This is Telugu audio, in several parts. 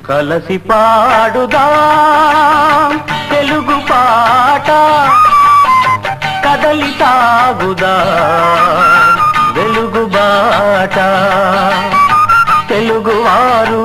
కలసి పాడుదాం తెలుగు పాట, కదలి సాగుదాం వెలుగు బాట. తెలుగువారు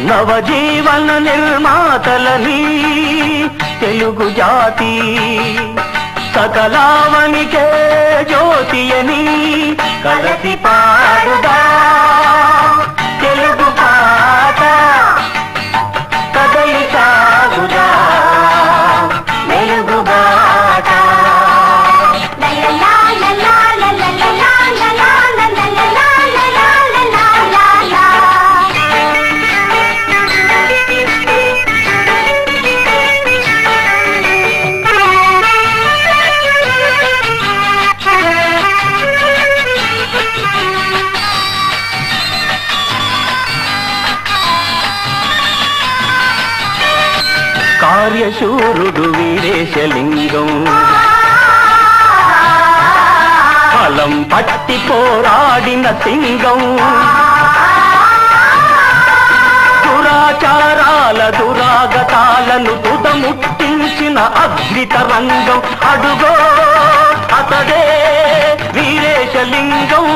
నవజీవన నిర్మాతలని, తెలుగు జాతి సకలావనికే జ్యోతి అని. కలసి పాడుదాం తెలుగు పాట, కదలి సాగుదాం వెలుగు బాట. కార్యశూరుడు వీరేశలింగం, ఫలం పట్టి పోరాడిన సింగం. దురాచారాల దురాగతాలను తుదముట్టించిన అగ్నితరంగం. అడుగో అతడే వీరేశలింగం.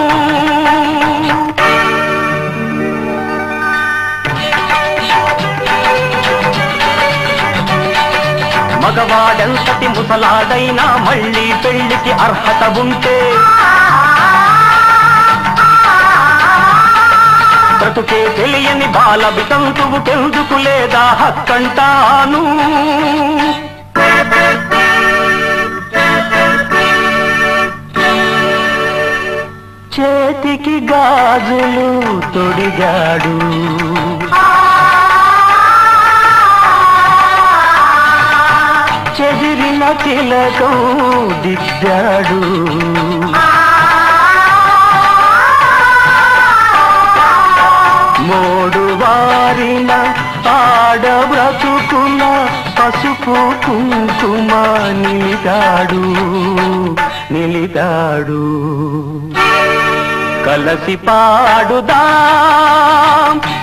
మగవాడెంతటి ముసలాడైనా మళ్ళీ పెళ్లికి అర్హత ఉంటే, బ్రతుకే తెలియని బాల వితంతువుకెందుకు లేదా హక్కంటాను. చేతికి గాజులు తొడిగాడు, చెదిరిన తిలకం దిద్దాడు. మోడు వారిన ఆడబ్రతుకున పసుపు కుంకుమ నిలిగాడు. కలసి పాడుదాం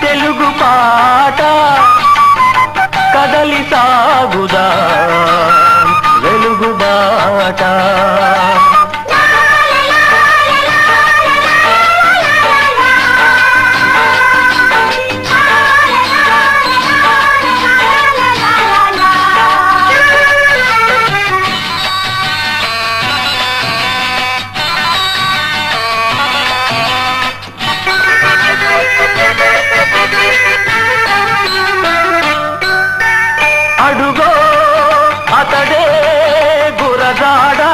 తెలుగు పాట, కదలి సాగుదాం వెలుగు బాట. అడుగో అతడే గురజాడా,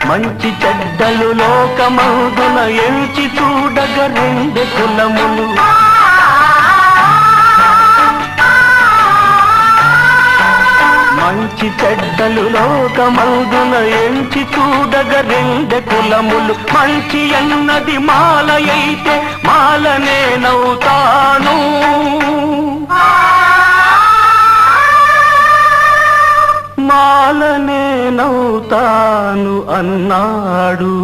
మంచి చెడ్డలు లోకమందున ఎంచి చూడగ రెండు కులములు. మంచి చెడ్డలు లోకమందున ఎంచి చూడగ రెండు కులములు. మంచి అన్నది మాల అయితే మాలనే నవ్వుతాను. మాలనే నవ్వుతాను అన్నాడు.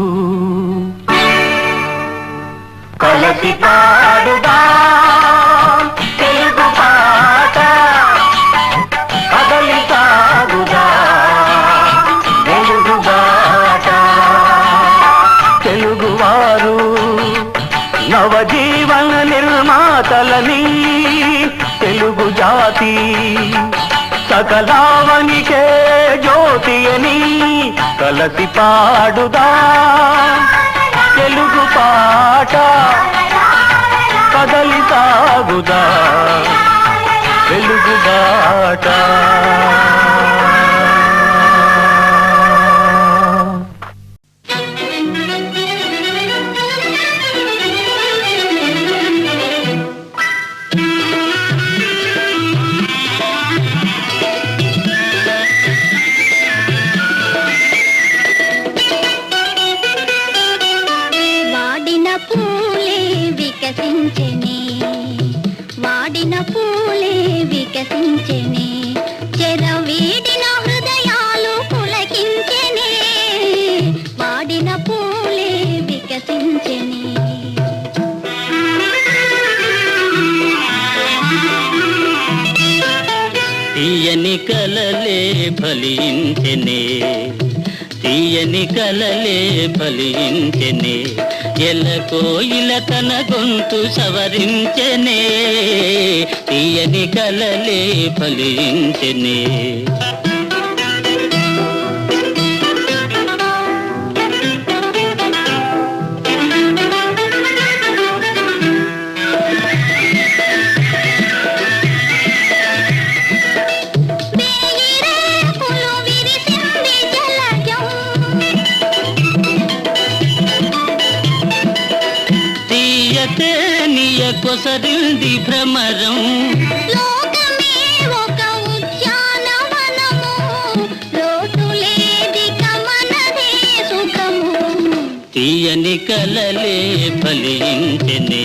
కలసి పాడుదాం తెలుగు పాట, కదలి సాగుదాం వెలుగు బాట. తెలుగువారు నవజీవన నిర్మాతలని, తెలుగు జాతి సకలావనికే జ్యోతి అని. కలసి పాడుదాం తెలుగు పాట, కదలి సాగుదాం వెలుగు బాట. వాడిన పూలే వికసించెనే, చెరవీడిన హృదయాలు పులకించెనే. వాడిన పూలే వికసించెనే. తీయని కలలే ఫలించెనే తీయని కలలే ఫలించెనే ఎలకోయిల తన గొంతు సవరించెనే తీయని కలలే ఫలించెనే కొసరింది భ్రమరం లోకమే ఒక ఉద్యానవనము లోటు లేదిక మనదే సుఖము తీయని కలలే ఫలించెనే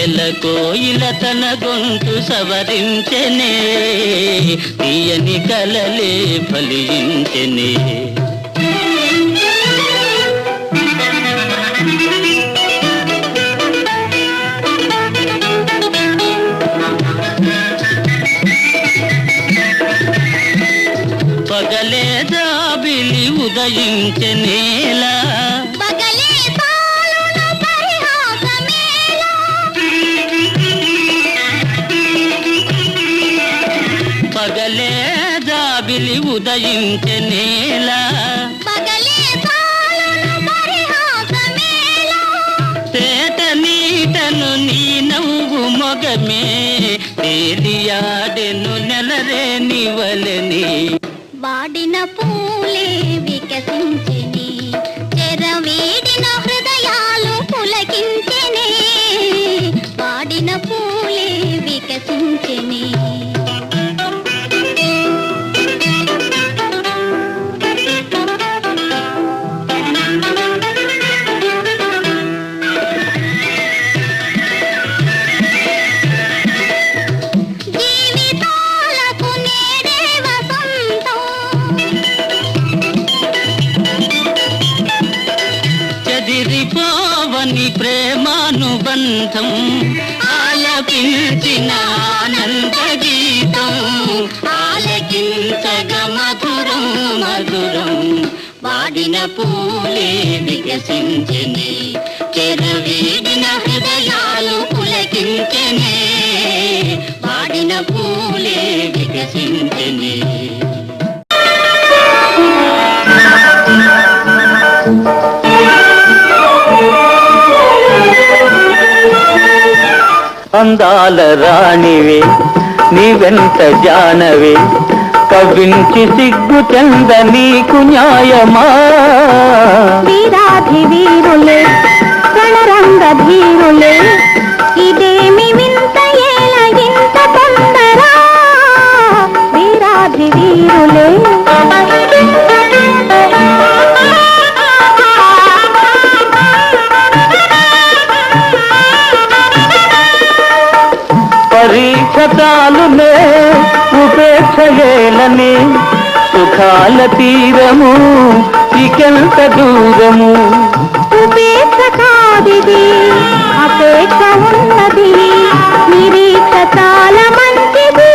ఎలకోయిల తన గొంతు సవరించెనే తీయని కలలే ఫలించెనే పగలే జాబిలి ఉదయించెనేలా పగలే సాలున పరిహాసమేలా పగలే జాబిలి ఉదయించెనేలా పగలే సాలున పరిహాసమేలా తేట నీటను నీ నవ్వు మొగమే తేలియాడెను నెలరేని వలని వాడిన పూలే వికసించెనే చెరవీడిన హృదయాలు పులకించెనే వాడిన పూలే వికసించెనే చెదిరిపోవని ప్రేమానుబంధం ఆలపించిన ఆనంద గీతం ఆలకించగ మధురం మధురం వాడిన పూలే వికసించెనే చెరవీడిన హృదయాలు పులకించెనే వాడిన పూలే వికసించెనే అందాల రాణివే నీ వెంట జానవే కవించి సిగ్గు చెంద నీకు న్యాయమా వీరాధి వీరులే రణరంగ ధీరులే ఇదేమి వింత ఏల ఇంత తొందర వీరాధి వీరులే పరీక్ష చాలునే ఉపేక్ష ఏలని సుఖాల తీరము ఇకెంత దూరము ఉపేక్ష కాదిది అపేక్ష ఉన్నది నిరీక్ష చాలా మంచిది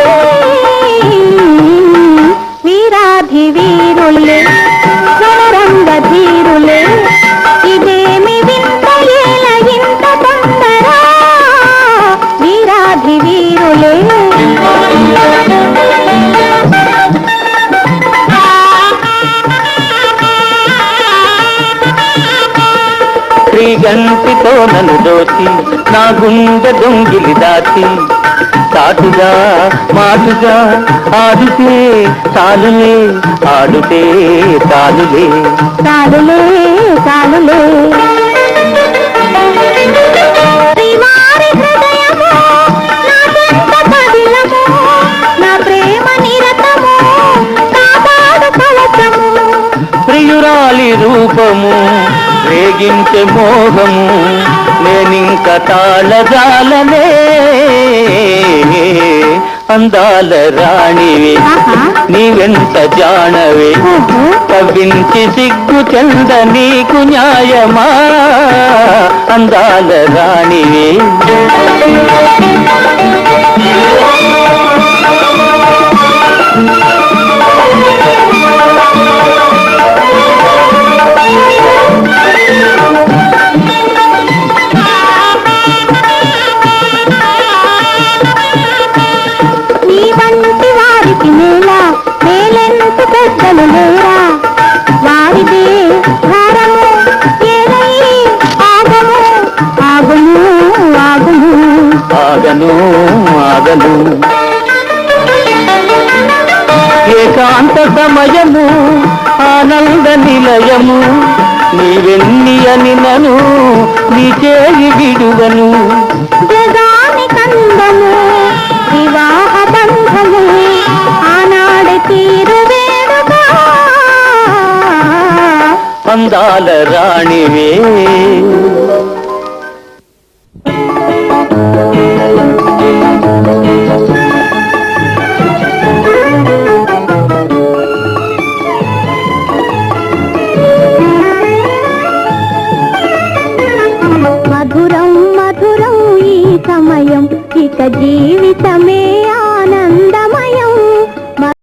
వీరాధి వీరులే రణరంగ ధీరులే ఇదేమి వింత ఏల ఇంత తొందర వీరాధి వీరులే శ్రీగంటితో నన్ను దోచి నా గుండె దొంగిలి దాచి చాటుగా మాటుగా ఆడితే చాలులే ఆడుతే చాలులే చాలులే చాలులే శ్రీవారి హృదయము నాకెంత పదిలము నా ప్రేమ నిరతము కాపాడు కవచము ప్రియురాలి రూపము రేగించే మోహము నేనింక తాళజాలనే అందాల రాణివే నీ వెంట జానవే కవ్వించి సిగ్గు చెంద నీకు న్యాయమా అందాల రాణివే Thank you. శాంత సమయము ఆనంద నిలయము నీవెన్ని అని నను నీ చేయి విడువను జగాని కందము వివాహ బంధము ఆనాడు తీరు వేడుగా అందాల రాణివే మధురం మధురం ఈ సమయం ఇక జీవితమే